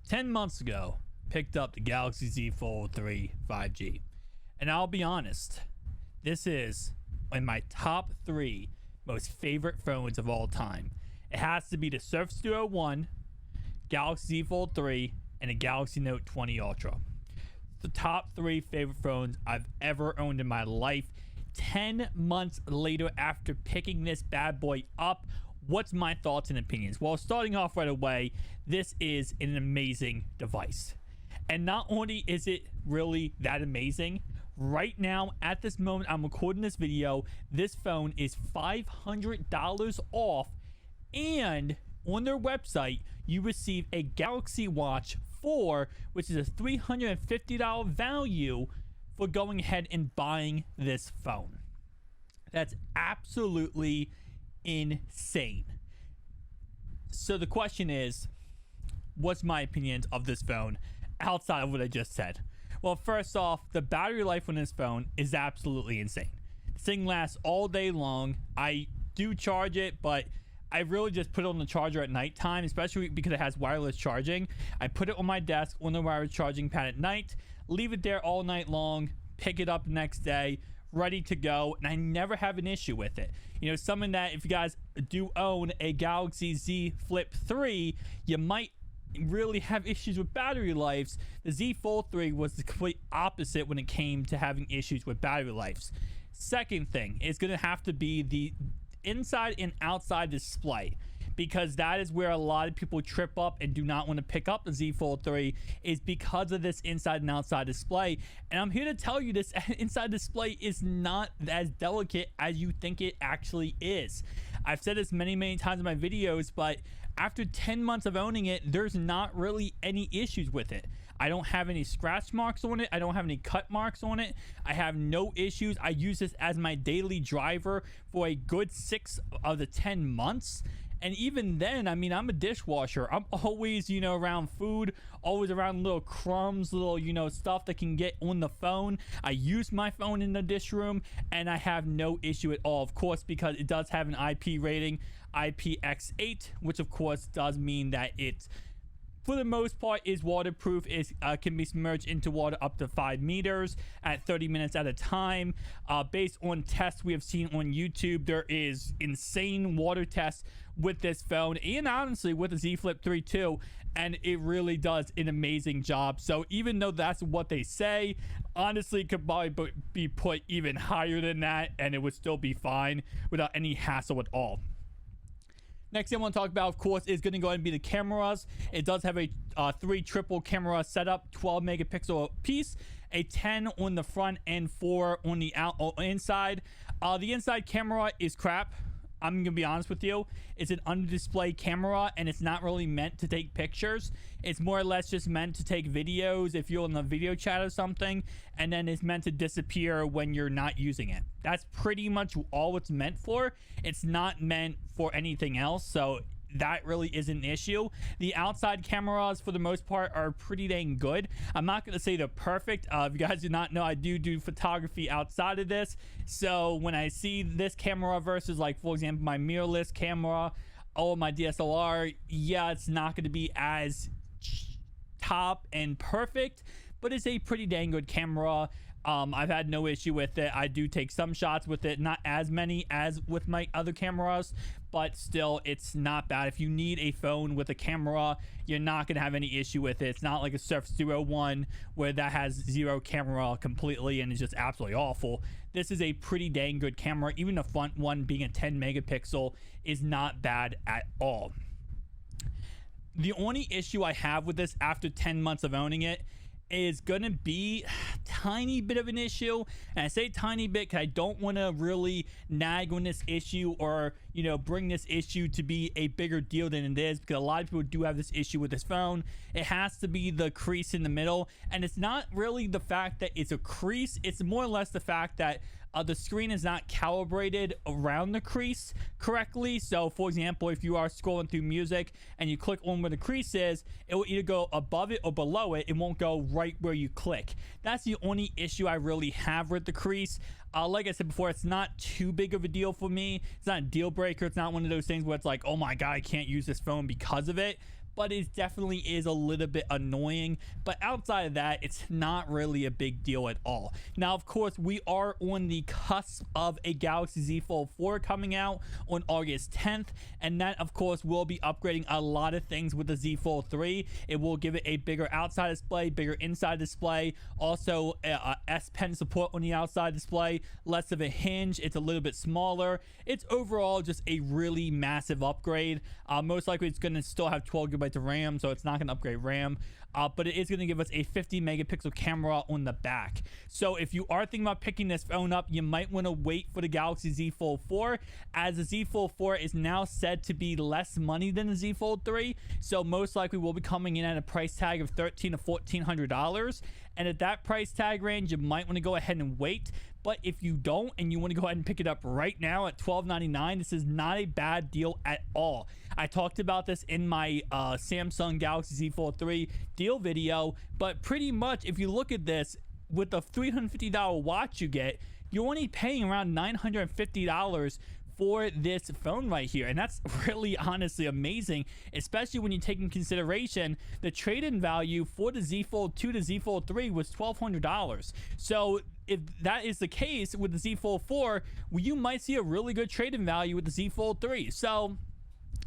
10 months ago, picked up the Galaxy Z Fold 3 5G. And I'll be honest, this is in my top 3 most favorite phones of all time. It has to be the Surface Duo 1, Galaxy Z Fold 3, and the Galaxy Note 20 Ultra. The top 3 favorite phones I've ever owned in my life. 10 months later after picking this bad boy up, what's my thoughts and opinions? Well, starting off right away, this is an amazing device. And not only is it really that amazing, right now at this moment I'm recording this video, this phone is $500 off, and on their website you receive a Galaxy Watch 4, which is a $350 value for going ahead and buying this phone. That's absolutely insane. So the question is, what's my opinions of this phone outside of what I just said? Well, first off, the battery life on this phone is absolutely insane. This thing lasts all day long. I do charge it, but I really just put it on the charger at nighttime, especially because it has wireless charging. I put it on my desk on the wireless charging pad at night, leave it there all night long, pick it up the next day, ready to go, and I never have an issue with it. You know, something that if you guys do own a Galaxy Z Flip 3, you might really have issues with battery lives. The Z Fold 3 was the complete opposite when it came to having issues with battery lives. Second thing is going to have to be the inside and outside display, because that is where a lot of people trip up and do not want to pick up the Z Fold 3, is because of this inside and outside display. And I'm here to tell you this inside display is not as delicate as you think it actually is. I've said this many times in my videos, but after 10 months of owning it, there's not really any issues with it. I don't have any scratch marks on it. I don't have any cut marks on it. I have no issues. I use this as my daily driver for a good 6 of the 10 months. And even then, I mean, I'm a dishwasher. I'm always, around food, always around little crumbs, little, stuff that can get on the phone. I use my phone in the dish room, and I have no issue at all, of course, because it does have an IP rating, IPX8, which of course does mean that it's, for the most part, is waterproof. It can be submerged into water up to 5 meters at 30 minutes at a time. Based on tests we have seen on YouTube, there is insane water tests with this phone, and honestly with the Z Flip 3 too, and it really does an amazing job. So even though that's what they say, honestly it could probably be put even higher than that and it would still be fine without any hassle at all. Next thing I want to talk about, of course, is going to go ahead and be the cameras. It does have a 3 triple camera setup, 12 megapixel piece, a 10 on the front and 4 on the inside. The inside camera is crap. I'm gonna be honest with you. It's an under display camera, and it's not really meant to take pictures. It's more or less just meant to take videos if you're in a video chat or something, and then it's meant to disappear when you're not using it. That's pretty much all it's meant for. It's not meant for anything else, so that really isn't an issue. The outside cameras, for the most part, are pretty dang good. I'm not going to say they're perfect. If you guys do not know, I do photography outside of this. So when I see this camera versus, like, for example, my mirrorless camera or my DSLR, yeah, it's not going to be as top and perfect, but it's a pretty dang good camera. I've had no issue with it. I do take some shots with it, not as many as with my other cameras, but still, it's not bad. If you need a phone with a camera, you're not going to have any issue with it. It's not like a Surface Duo 1 where that has 0 camera completely and is just absolutely awful. This is a pretty dang good camera. Even the front one being a 10 megapixel is not bad at all. The only issue I have with this after 10 months of owning it is gonna be a tiny bit of an issue, and I say tiny bit because I don't want to really nag on this issue or bring this issue to be a bigger deal than it is, because a lot of people do have this issue with this phone. It has to be the crease in the middle, and it's not really the fact that it's a crease, it's more or less the fact that the screen is not calibrated around the crease correctly. So for example, if you are scrolling through music and you click on where the crease is, it will either go above it or below it. It won't go right where you click. That's the only issue I really have with the crease. Like I said before, it's not too big of a deal for me. It's not a deal breaker. It's not one of those things where it's like, oh my god, I can't use this phone because of it. but it definitely is a little bit annoying. But outside of that, it's not really a big deal at all. Now, of course, we are on the cusp of a Galaxy Z Fold 4 coming out on August 10th, and that, of course, will be upgrading a lot of things with the Z Fold 3. It will give it a bigger outside display, bigger inside display, also S Pen support on the outside display, less of a hinge, it's a little bit smaller. It's overall just a really massive upgrade. Most likely it's going to still have 12 gigabytes of RAM, so it's not going to upgrade RAM. But it is going to give us a 50 megapixel camera on the back. So if you are thinking about picking this phone up, you might want to wait for the Galaxy Z Fold 4, as the Z Fold 4 is now said to be less money than the Z Fold 3. So most likely will be coming in at a price tag of $1,300 to $1,400. And at that price tag range, you might want to go ahead and wait. But if you don't and you want to go ahead and pick it up right now at $12.99, this is not a bad deal at all. I talked about this in my Samsung Galaxy Z Fold 3 deal video, but pretty much if you look at this, with the $350 watch you get, you're only paying around $950 for this phone right here, and that's really honestly amazing, especially when you take in consideration the trade-in value for the Z Fold 2 to Z Fold 3 was $1,200. So if that is the case with the Z Fold 4, you might see a really good trade-in value with the Z Fold 3. So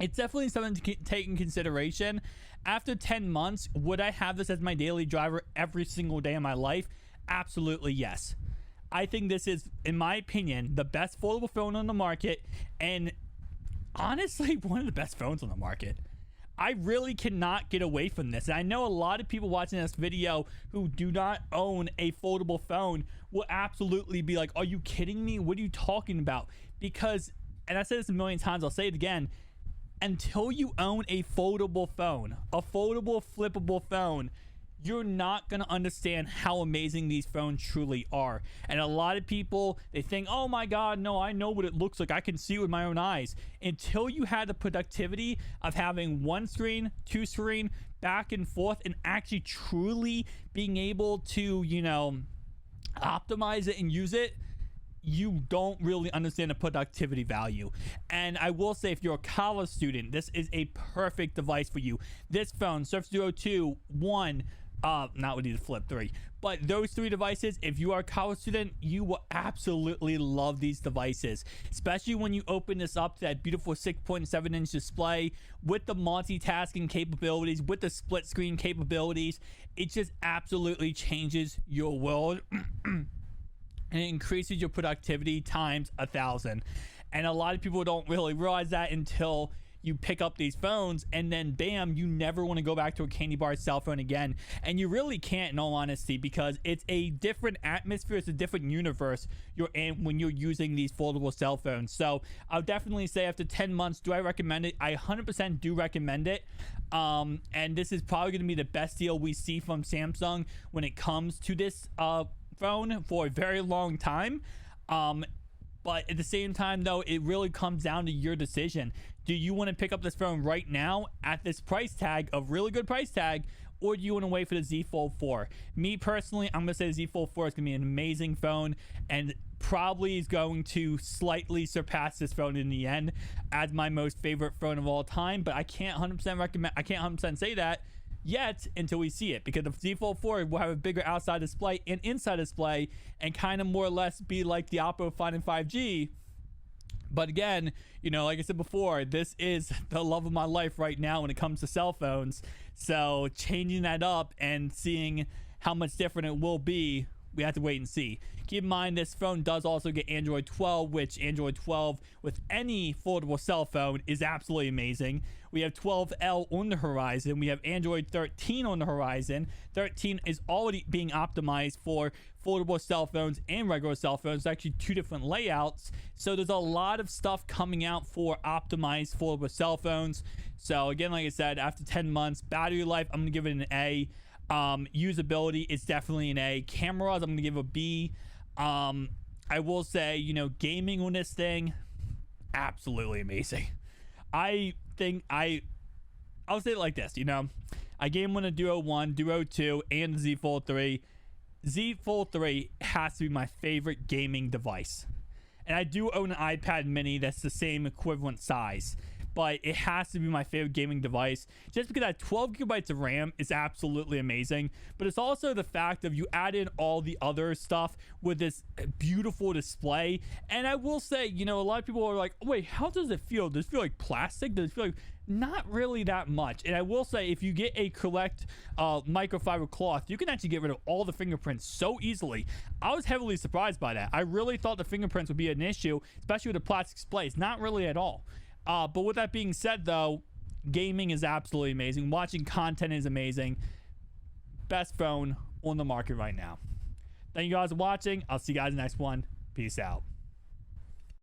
it's definitely something to take in consideration. After 10 months, would I have this as my daily driver every single day of my life? Absolutely yes. I think this is, in my opinion, the best foldable phone on the market, and honestly, one of the best phones on the market. I really cannot get away from this. And I know a lot of people watching this video who do not own a foldable phone will absolutely be like, are you kidding me? What are you talking about? Because, and I said this a million times, I'll say it again, until you own a foldable phone, a foldable, flippable phone, you're not going to understand how amazing these phones truly are. And a lot of people, they think, oh my God, no, I know what it looks like. I can see it with my own eyes. Until you had the productivity of having one screen, two screen, back and forth, and actually truly being able to, you know, optimize it and use it, you don't really understand the productivity value. And I will say, if you're a college student, this is a perfect device for you. This phone, Surface Duo 2, 1, not with the Flip 3, but those three devices, if you are a college student, you will absolutely love these devices, especially when you open this up to that beautiful 6.7-inch display with the multitasking capabilities, with the split screen capabilities. It just absolutely changes your world and it increases your productivity times 1,000. And a lot of people don't really realize that until you pick up these phones, and then bam, you never want to go back to a candy bar cell phone again. And you really can't, in all honesty, because it's a different atmosphere, it's a different universe you're in when you're using these foldable cell phones. So I'll definitely say, after 10 months, do I recommend it? I 100% do recommend it. And this is probably going to be the best deal we see from Samsung when it comes to this phone for a very long time. But at the same time, though, it really comes down to your decision. Do you want to pick up this phone right now at this price tag, a really good price tag, or do you want to wait for the Z Fold 4? Me personally, I'm going to say the Z Fold 4 is going to be an amazing phone and probably is going to slightly surpass this phone in the end as my most favorite phone of all time. But I can't 100% recommend, I can't 100% say that yet until we see it, because the Z Fold 4 will have a bigger outside display and inside display and kind of more or less be like the Oppo Find and 5G. But again, you know, like I said before, this is the love of my life right now when it comes to cell phones. So changing that up and seeing how much different it will be, we have to wait and see. Keep in mind, this phone does also get Android 12, which Android 12 with any foldable cell phone is absolutely amazing. We have 12L on the horizon. We have Android 13 on the horizon. 13 is already being optimized for foldable cell phones and regular cell phones. It's actually two different layouts. So there's a lot of stuff coming out for optimized foldable cell phones. So again, like I said, after 10 months, battery life, I'm going to give it an A. Usability is definitely an A. Cameras, I'm going to give a B. I will say, you know, gaming on this thing, absolutely amazing. I think I'll say it like this, you know, I game on a Duo 1, Duo 2, and the Z Fold 3. Z Fold 3 has to be my favorite gaming device. And I do own an iPad mini that's the same equivalent size. but it has to be my favorite gaming device just because that 12 gigabytes of RAM is absolutely amazing. But it's also the fact of you add in all the other stuff with this beautiful display. And I will say, you know, a lot of people are like, wait, how does it feel? Does it feel like plastic? Does it feel like... Not really that much. And I will say, if you get a correct microfiber cloth, you can actually get rid of all the fingerprints so easily. I was heavily surprised by that. I really thought the fingerprints would be an issue, especially with the plastic displays. Not really at all. But with that being said, though, gaming is absolutely amazing. Watching content is amazing. Best phone on the market right now. Thank you guys for watching. I'll see you guys in the next one. Peace out.